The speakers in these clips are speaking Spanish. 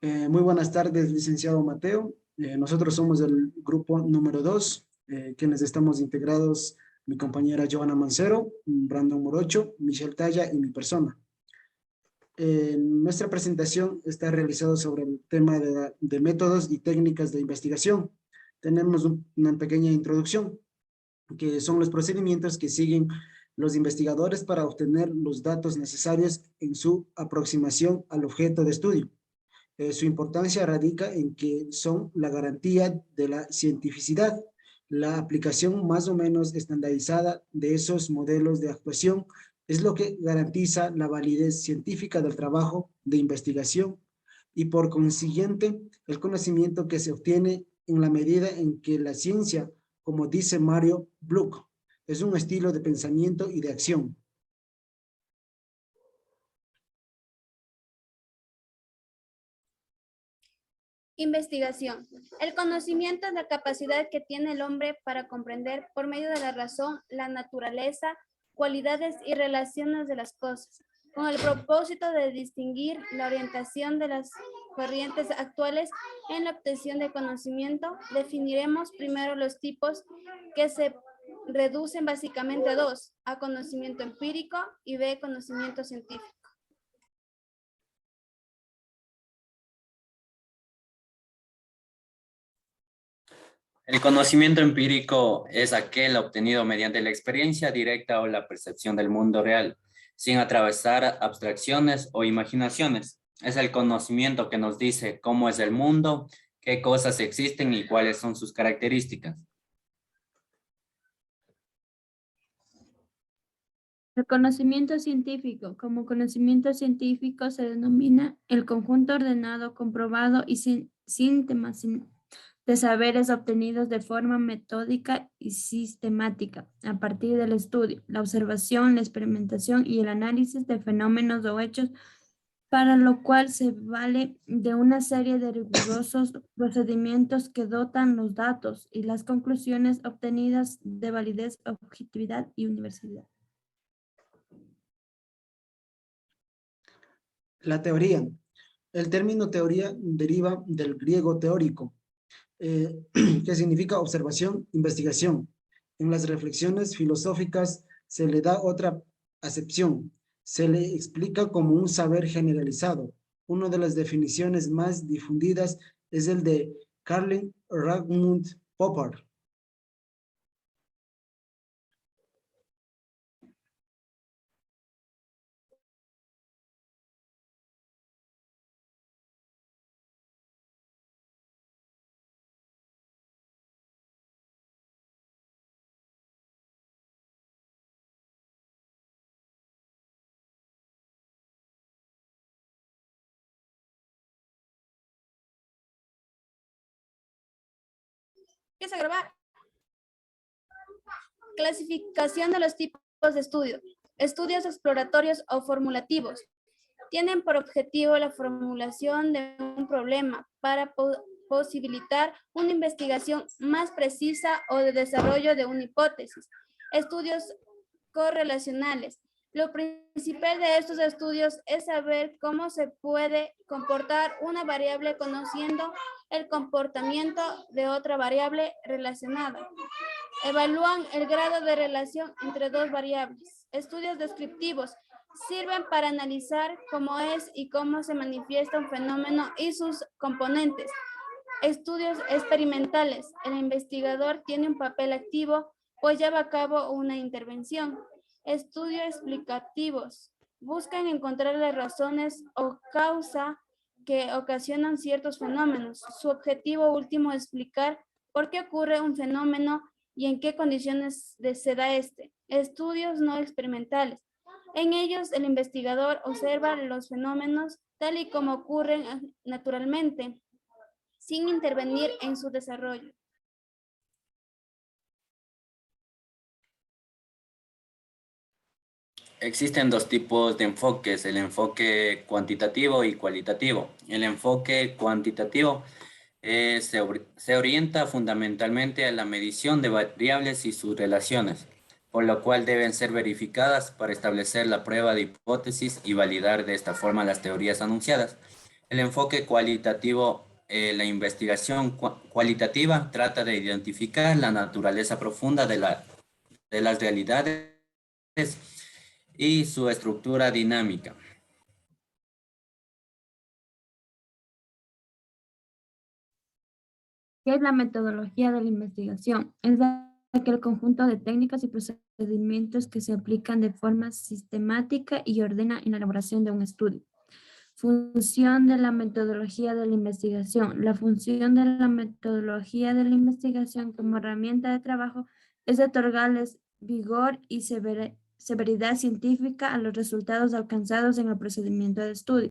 Muy buenas tardes, licenciado Mateo. Nosotros somos el grupo número 2, quienes estamos integrados, mi compañera Joana Mancero, Brandon Morocho, Michelle Talla y mi persona. Nuestra presentación está realizada sobre el tema de métodos y técnicas de investigación. Tenemos una pequeña introducción, que son los procedimientos que siguen los investigadores para obtener los datos necesarios en su aproximación al objeto de estudio. Su importancia radica en que son la garantía de la cientificidad, la aplicación más o menos estandarizada de esos modelos de actuación es lo que garantiza la validez científica del trabajo de investigación y por consiguiente el conocimiento que se obtiene en la medida en que la ciencia, como dice Mario Bloch, es un estilo de pensamiento y de acción. Investigación. El conocimiento es la capacidad que tiene el hombre para comprender por medio de la razón la naturaleza, cualidades y relaciones de las cosas, con el propósito de distinguir la orientación de las corrientes actuales en la obtención de conocimiento. Definiremos primero los tipos que se reducen básicamente a dos: A, conocimiento empírico, y B, conocimiento científico. El conocimiento empírico es aquel obtenido mediante la experiencia directa o la percepción del mundo real, sin atravesar abstracciones o imaginaciones. Es el conocimiento que nos dice cómo es el mundo, qué cosas existen y cuáles son sus características. El conocimiento científico. Como conocimiento científico se denomina el conjunto ordenado, comprobado y síntoma de saberes obtenidos de forma metódica y sistemática a partir del estudio, la observación, la experimentación y el análisis de fenómenos o hechos, para lo cual se vale de una serie de rigurosos procedimientos que dotan los datos y las conclusiones obtenidas de validez, objetividad y universalidad. La teoría. El término teoría deriva del griego teórico, que significa observación, investigación. En las reflexiones filosóficas se le da otra acepción. Se le explica como un saber generalizado. Una de las definiciones más difundidas es el de Karl Raimund Popper. Empieza a grabar. Clasificación de los tipos de estudio. Estudios exploratorios o formulativos. Tienen por objetivo la formulación de un problema para posibilitar una investigación más precisa o de desarrollo de una hipótesis. Estudios correlacionales. Lo principal de estos estudios es saber cómo se puede comportar una variable conociendo el comportamiento de otra variable relacionada. Evalúan el grado de relación entre dos variables. Estudios descriptivos sirven para analizar cómo es y cómo se manifiesta un fenómeno y sus componentes. Estudios experimentales. El investigador tiene un papel activo, pues lleva a cabo una intervención. Estudios explicativos. Buscan encontrar las razones o causa que ocasionan ciertos fenómenos. Su objetivo último es explicar por qué ocurre un fenómeno y en qué condiciones se da este. Estudios no experimentales. En ellos, el investigador observa los fenómenos tal y como ocurren naturalmente, sin intervenir en su desarrollo. Existen dos tipos de enfoques, el enfoque cuantitativo y cualitativo. El enfoque cuantitativo se orienta fundamentalmente a la medición de variables y sus relaciones, por lo cual deben ser verificadas para establecer la prueba de hipótesis y validar de esta forma las teorías anunciadas. El enfoque cualitativo, la investigación cualitativa trata de identificar la naturaleza profunda de las realidades y su estructura dinámica. ¿Qué es la metodología de la investigación? Es aquel conjunto de técnicas y procedimientos que se aplican de forma sistemática y ordena en la elaboración de un estudio. Función de la metodología de la investigación. La función de la metodología de la investigación como herramienta de trabajo es otorgarles vigor y severidad científica a los resultados alcanzados en el procedimiento de estudio.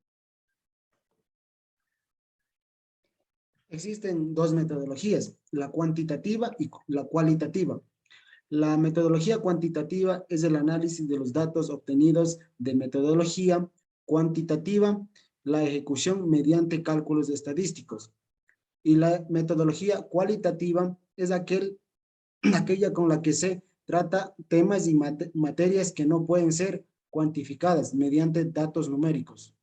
Existen dos metodologías, la cuantitativa y la cualitativa. La metodología cuantitativa es el análisis de los datos obtenidos de metodología cuantitativa, la ejecución mediante cálculos estadísticos. Y la metodología cualitativa es aquella con la que se trata temas y materias que no pueden ser cuantificadas mediante datos numéricos.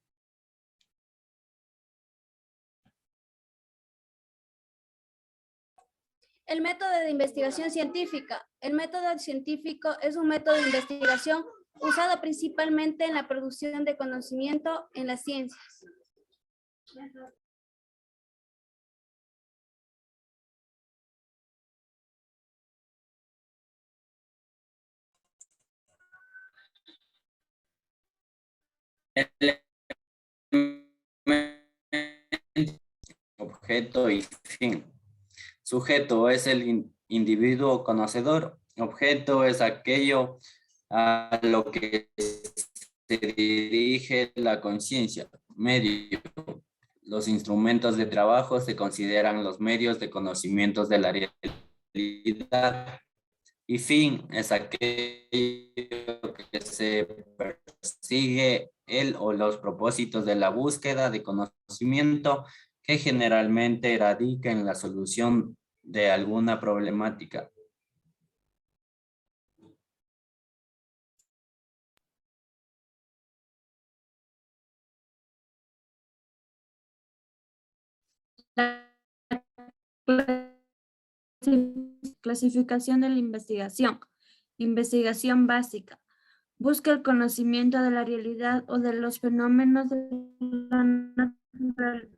El método de investigación científica. El método científico es un método de investigación usado principalmente en la producción de conocimiento en las ciencias. El objeto y fin. Sujeto es el individuo conocedor. Objeto es aquello a lo que se dirige la conciencia. Medio. Los instrumentos de trabajo se consideran los medios de conocimientos de la realidad. Y fin es aquello que se persigue el o los propósitos de la búsqueda de conocimiento que generalmente radica en la solución de alguna problemática. La clasificación de la investigación. Investigación básica. Busca el conocimiento de la realidad o de los fenómenos de la naturaleza.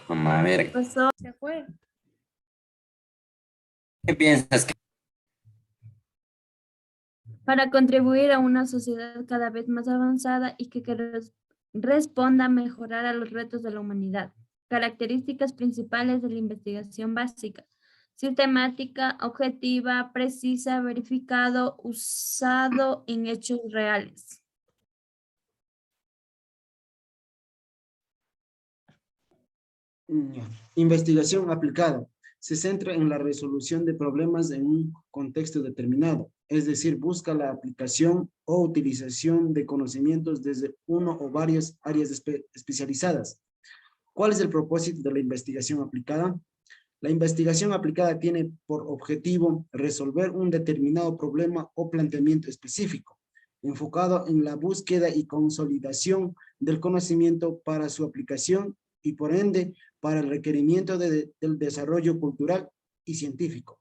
Vamos a ver, Pasó Se fue. ¿qué piensas? para contribuir a una sociedad cada vez más avanzada y que responda a mejorar a los retos de la humanidad. Características principales de la investigación básica. Sistemática, objetiva, precisa, verificado, usado en hechos reales. Investigación aplicada. Se centra en la resolución de problemas en un contexto determinado, es decir, busca la aplicación o utilización de conocimientos desde uno o varias áreas especializadas. ¿Cuál es el propósito de la investigación aplicada? La investigación aplicada tiene por objetivo resolver un determinado problema o planteamiento específico, enfocado en la búsqueda y consolidación del conocimiento para su aplicación y por ende para el requerimiento del desarrollo cultural y científico.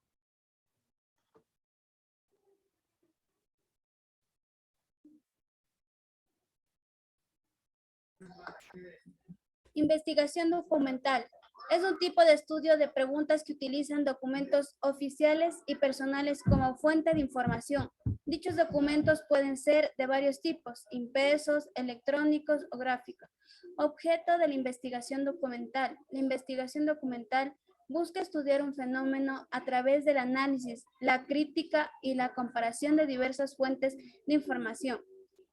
Investigación documental. Es un tipo de estudio de preguntas que utilizan documentos oficiales y personales como fuente de información. Dichos documentos pueden ser de varios tipos, impresos, electrónicos o gráficos. Objeto de la investigación documental. La investigación documental busca estudiar un fenómeno a través del análisis, la crítica y la comparación de diversas fuentes de información.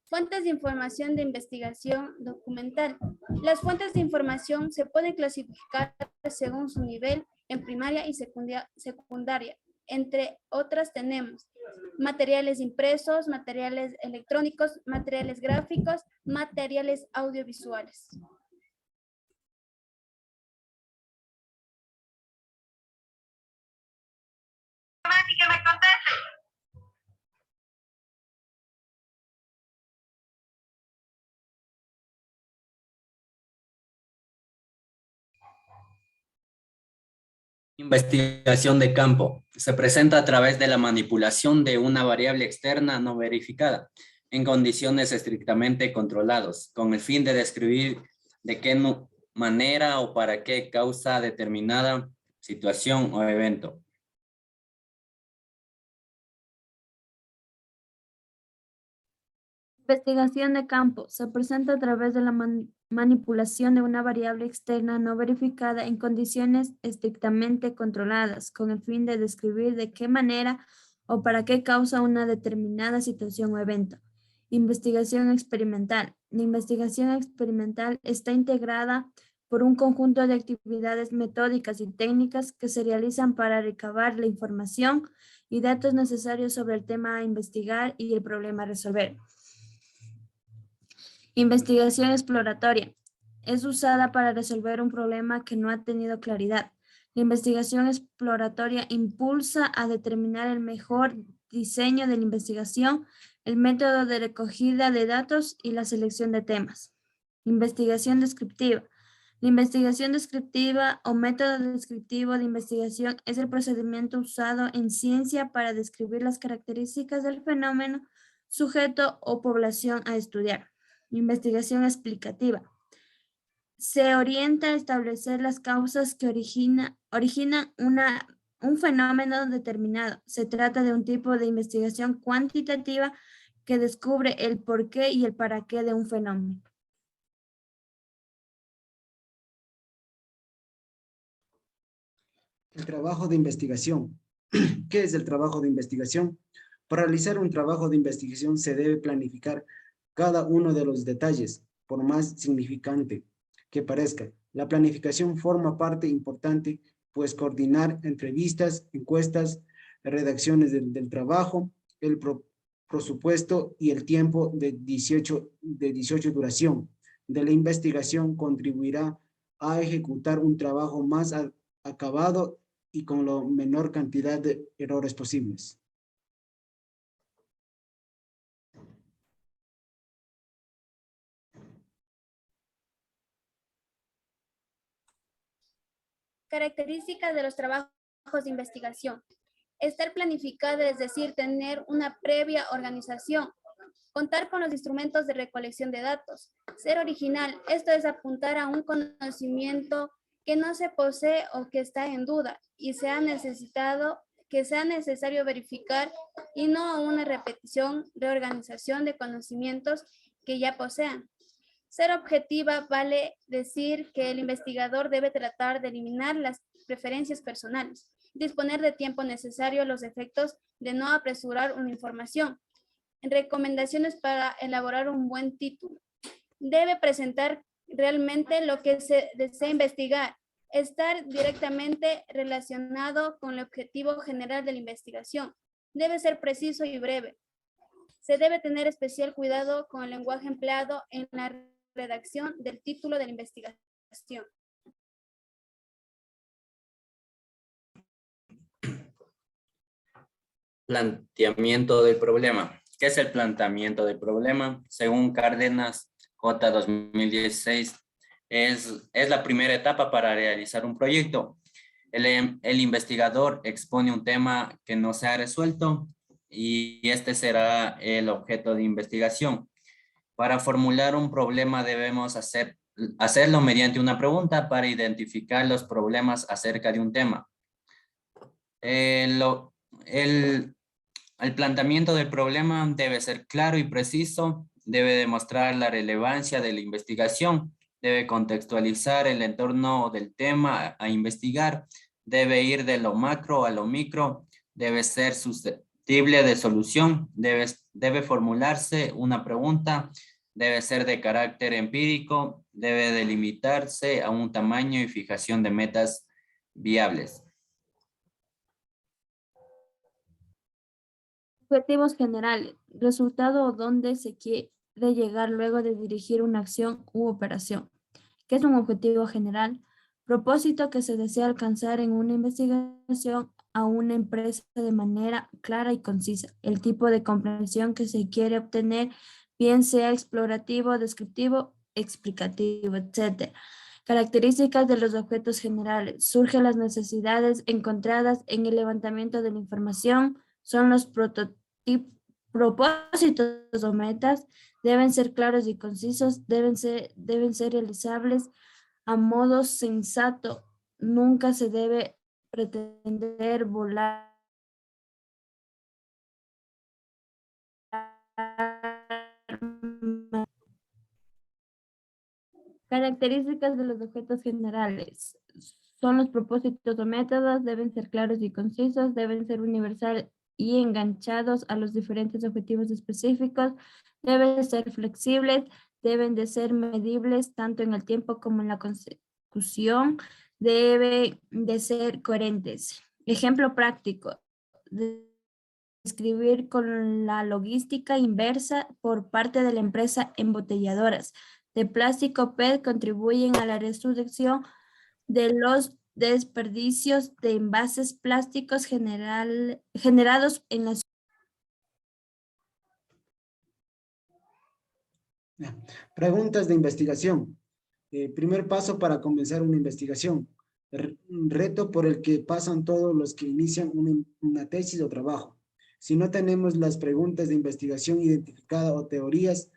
Fuentes de información de investigación documental. Las fuentes de información se pueden clasificar según su nivel en primaria y secundaria. Entre otras tenemos materiales impresos, materiales electrónicos, materiales gráficos, materiales audiovisuales. Investigación de campo. Se presenta a través de la manipulación de una variable externa no verificada en condiciones estrictamente controladas, con el fin de describir de qué manera o para qué causa determinada situación o evento. Investigación de campo. Se presenta a través de la manipulación de una variable externa no verificada en condiciones estrictamente controladas, con el fin de describir de qué manera o para qué causa una determinada situación o evento. Investigación experimental. La investigación experimental está integrada por un conjunto de actividades metódicas y técnicas que se realizan para recabar la información y datos necesarios sobre el tema a investigar y el problema a resolver. Investigación exploratoria. Es usada para resolver un problema que no ha tenido claridad. La investigación exploratoria impulsa a determinar el mejor diseño de la investigación, el método de recogida de datos y la selección de temas. Investigación descriptiva. La investigación descriptiva o método descriptivo de investigación es el procedimiento usado en ciencia para describir las características del fenómeno, sujeto o población a estudiar. Investigación explicativa. Se orienta a establecer las causas que originan un fenómeno determinado. Se trata de un tipo de investigación cuantitativa que descubre el porqué y el para qué de un fenómeno. El trabajo de investigación. ¿Qué es el trabajo de investigación? Para realizar un trabajo de investigación se debe planificar cada uno de los detalles, por más significante que parezca. La planificación forma parte importante, pues coordinar entrevistas, encuestas, redacciones del trabajo, el presupuesto y el tiempo de 18 duración de la investigación contribuirá a ejecutar un trabajo más acabado y con la menor cantidad de errores posibles. Características de los trabajos de investigación. Estar planificado, es decir, tener una previa organización. Contar con los instrumentos de recolección de datos. Ser original, esto es apuntar a un conocimiento que no se posee o que está en duda y que sea necesario verificar y no a una repetición, reorganización de conocimientos que ya posean. Ser objetiva vale decir que el investigador debe tratar de eliminar las preferencias personales, disponer de tiempo necesario a los efectos de no apresurar una información. Recomendaciones para elaborar un buen título. Debe presentar realmente lo que se desea investigar, estar directamente relacionado con el objetivo general de la investigación. Debe ser preciso y breve. Se debe tener especial cuidado con el lenguaje empleado en la redacción del título de la investigación. Planteamiento del problema. ¿Qué es el planteamiento del problema? Según Cárdenas J. 2016, es la primera etapa para realizar un proyecto. El investigador expone un tema que no se ha resuelto y este será el objeto de investigación. Para formular un problema debemos hacerlo mediante una pregunta para identificar los problemas acerca de un tema. El planteamiento del problema debe ser claro y preciso, debe demostrar la relevancia de la investigación, debe contextualizar el entorno del tema a investigar, debe ir de lo macro a lo micro, debe ser susceptible de solución, debe formularse una pregunta, debe ser de carácter empírico, debe delimitarse a un tamaño y fijación de metas viables. Objetivos generales. Resultado o dónde se quiere llegar luego de dirigir una acción u operación. ¿Qué es un objetivo general? Propósito que se desea alcanzar en una investigación a una empresa de manera clara y concisa. El tipo de comprensión que se quiere obtener, bien sea explorativo, descriptivo, explicativo, etc. Características de los objetos generales. Surgen las necesidades encontradas en el levantamiento de la información. Son los propósitos o metas. Deben ser claros y concisos. Deben ser realizables a modo sensato. Nunca se debe pretender volar. Características de los objetos generales. Son los propósitos o métodos, deben ser claros y concisos, deben ser universal y enganchados a los diferentes objetivos específicos, deben ser flexibles, deben de ser medibles tanto en el tiempo como en la consecución, deben de ser coherentes. Ejemplo práctico. Escribir con la logística inversa por parte de la empresa embotelladoras de plástico PET contribuyen a la reducción de los desperdicios de envases plásticos generados en la Preguntas de investigación. Primer paso para comenzar una investigación. Reto por el que pasan todos los que inician una tesis o trabajo. Si no tenemos las preguntas de investigación identificadas o teorías,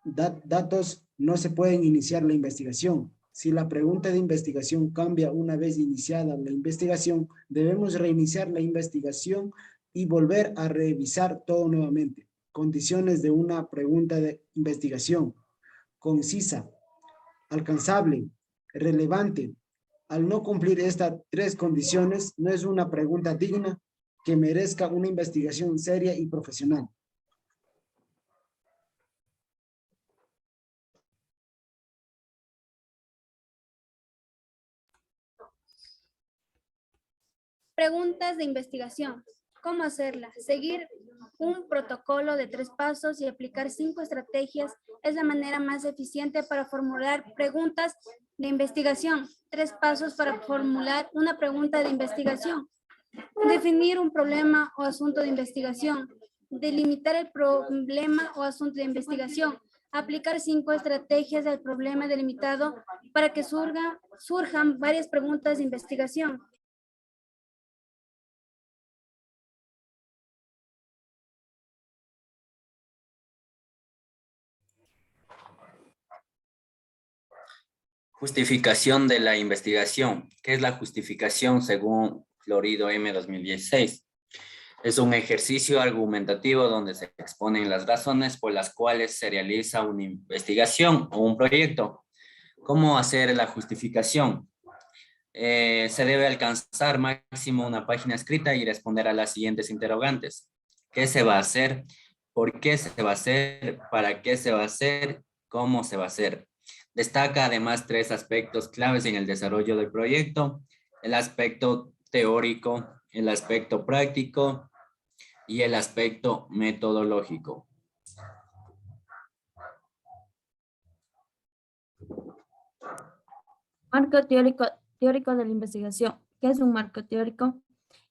datos, no se pueden iniciar la investigación. Si la pregunta de investigación cambia una vez iniciada la investigación, debemos reiniciar la investigación y volver a revisar todo nuevamente. Condiciones de una pregunta de investigación: concisa, alcanzable, relevante. Al no cumplir estas tres condiciones, no es una pregunta digna que merezca una investigación seria y profesional. Preguntas de investigación. ¿Cómo hacerla? Seguir un protocolo de 3 pasos y aplicar 5 estrategias es la manera más eficiente para formular preguntas de investigación. 3 pasos para formular una pregunta de investigación. Definir un problema o asunto de investigación. Delimitar el problema o asunto de investigación. Aplicar 5 estrategias del problema delimitado para que surjan varias preguntas de investigación. Justificación de la investigación. ¿Qué es la justificación según Florido M. 2016? Es un ejercicio argumentativo donde se exponen las razones por las cuales se realiza una investigación o un proyecto. ¿Cómo hacer la justificación? Se debe alcanzar máximo una página escrita y responder a las siguientes interrogantes. ¿Qué se va a hacer? ¿Por qué se va a hacer? ¿Para qué se va a hacer? ¿Cómo se va a hacer? Destaca además 3 aspectos claves en el desarrollo del proyecto: el aspecto teórico, el aspecto práctico y el aspecto metodológico. marco teórico de la investigación. ¿Qué es un marco teórico?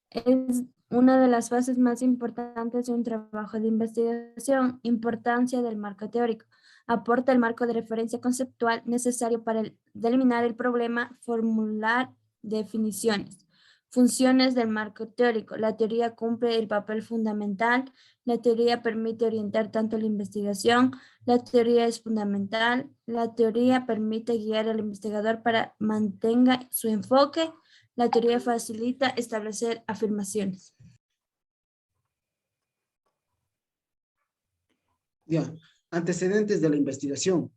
Es una de las fases más importantes de un trabajo de investigación. Importancia del marco teórico. Aporta el marco de referencia conceptual necesario para delimitar el problema, formular definiciones. Funciones del marco teórico. La teoría cumple el papel fundamental. La teoría permite orientar tanto la investigación. La teoría es fundamental. La teoría permite guiar al investigador para mantenga su enfoque. La teoría facilita establecer afirmaciones. Ya. Antecedentes de la investigación.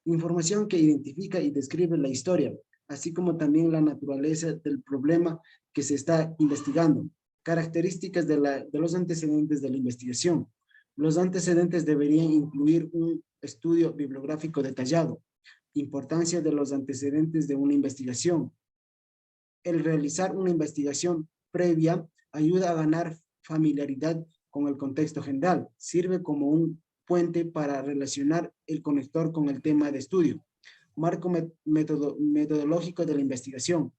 Información que identifica y describe la historia, así como también la naturaleza del problema que se está investigando. Características de los antecedentes de la investigación. Los antecedentes deberían incluir un estudio bibliográfico detallado. Importancia de los antecedentes de una investigación. El realizar una investigación previa ayuda a ganar familiaridad con el contexto general. Sirve como un puente para relacionar el conector con el tema de estudio. Marco metodológico de la investigación.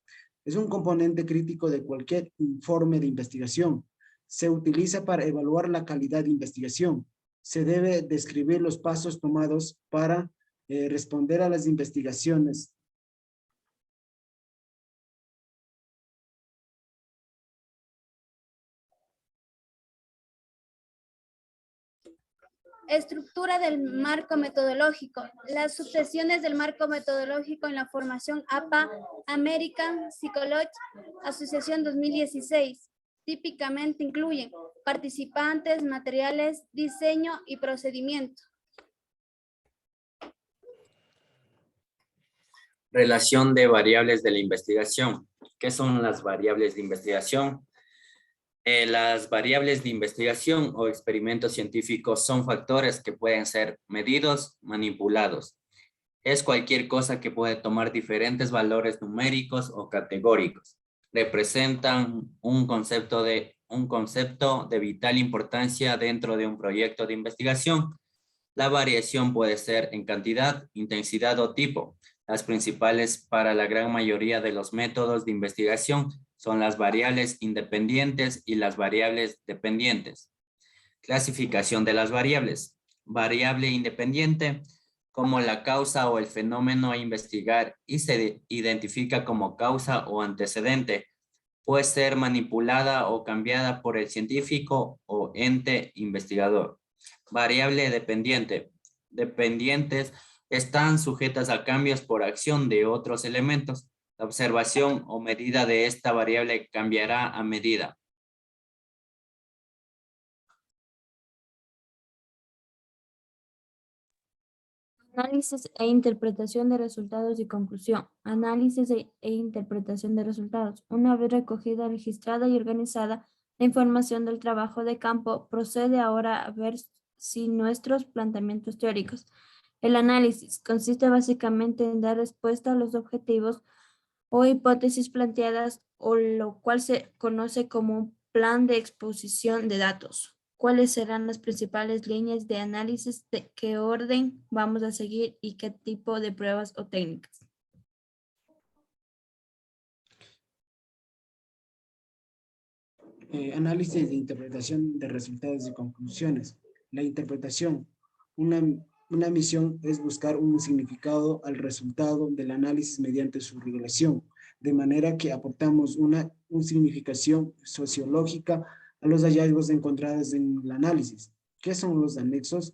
Es un componente crítico de cualquier informe de investigación. Se utiliza para evaluar la calidad de investigación. Se debe describir los pasos tomados para responder a las investigaciones Estructura del marco metodológico. Las subsesiones del marco metodológico en la formación APA, American Psychology Asociación 2016, típicamente incluyen participantes, materiales, diseño y procedimiento. Relación de variables de la investigación. ¿Qué son las variables de investigación? Las variables de investigación o experimentos científicos son factores que pueden ser medidos, manipulados. Es cualquier cosa que puede tomar diferentes valores numéricos o categóricos. Representan un concepto de vital importancia dentro de un proyecto de investigación. La variación puede ser en cantidad, intensidad o tipo. Las principales para la gran mayoría de los métodos de investigación son las variables independientes y las variables dependientes. Clasificación de las variables. Variable independiente, como la causa o el fenómeno a investigar y se identifica como causa o antecedente. Puede ser manipulada o cambiada por el científico o ente investigador. Variable dependiente. Dependientes están sujetas a cambios por acción de otros elementos. La observación o medida de esta variable cambiará a medida. Análisis e interpretación de resultados y conclusión. Análisis e interpretación de resultados. Una vez recogida, registrada y organizada la información del trabajo de campo, procede ahora a ver si nuestros planteamientos teóricos. El análisis consiste básicamente en dar respuesta a los objetivos o hipótesis planteadas, o lo cual se conoce como un plan de exposición de datos. ¿Cuáles serán las principales líneas de análisis, de qué orden vamos a seguir y qué tipo de pruebas o técnicas? Análisis de interpretación de resultados y conclusiones. La interpretación. Una misión es buscar un significado al resultado del análisis mediante su regulación, de manera que aportamos una significación sociológica a los hallazgos encontrados en el análisis. ¿Qué son los anexos?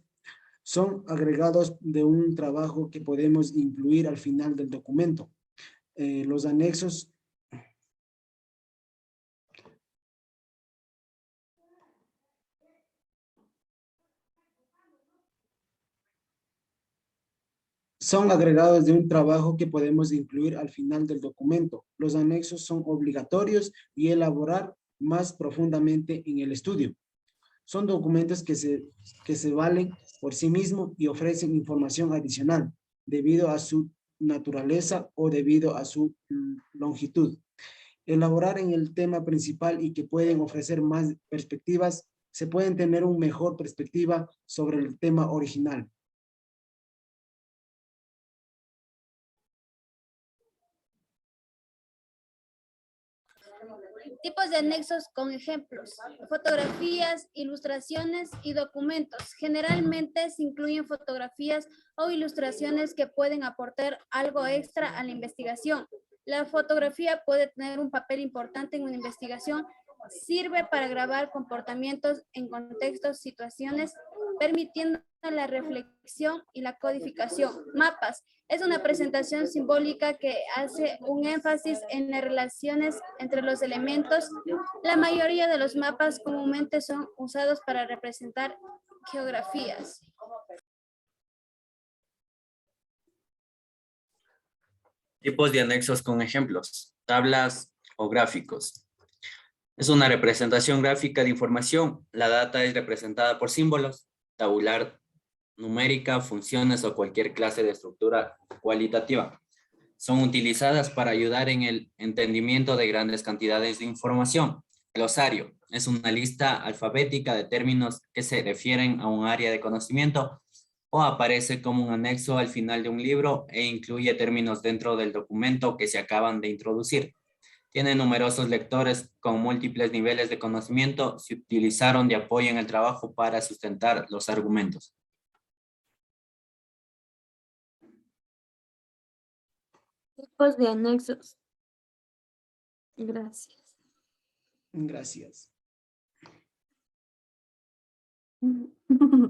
Son agregados de un trabajo que podemos incluir al final del documento. Los anexos son agregados de un trabajo que podemos incluir al final del documento. Los anexos son obligatorios y elaborar más profundamente en el estudio. Son documentos que se valen por sí mismos y ofrecen información adicional debido a su naturaleza o debido a su longitud. Elaborar en el tema principal y que pueden ofrecer más perspectivas, se pueden tener una mejor perspectiva sobre el tema original. Tipos de anexos con ejemplos: fotografías, ilustraciones y documentos. Generalmente se incluyen fotografías o ilustraciones que pueden aportar algo extra a la investigación. La fotografía puede tener un papel importante en una investigación. Sirve para grabar comportamientos en contextos, situaciones, permitiendo la reflexión y la codificación. Mapas. Es una presentación simbólica que hace un énfasis en las relaciones entre los elementos. La mayoría de los mapas comúnmente son usados para representar geografías. Tipos de anexos con ejemplos, tablas o gráficos. Es una representación gráfica de información. La data es representada por símbolos, tabular, numérica, funciones o cualquier clase de estructura cualitativa. Son utilizadas para ayudar en el entendimiento de grandes cantidades de información. Glosario es una lista alfabética de términos que se refieren a un área de conocimiento o aparece como un anexo al final de un libro e incluye términos dentro del documento que se acaban de introducir. Tiene numerosos lectores con múltiples niveles de conocimiento. Se utilizaron de apoyo en el trabajo para sustentar los argumentos. Tipos de anexos. Gracias. Gracias.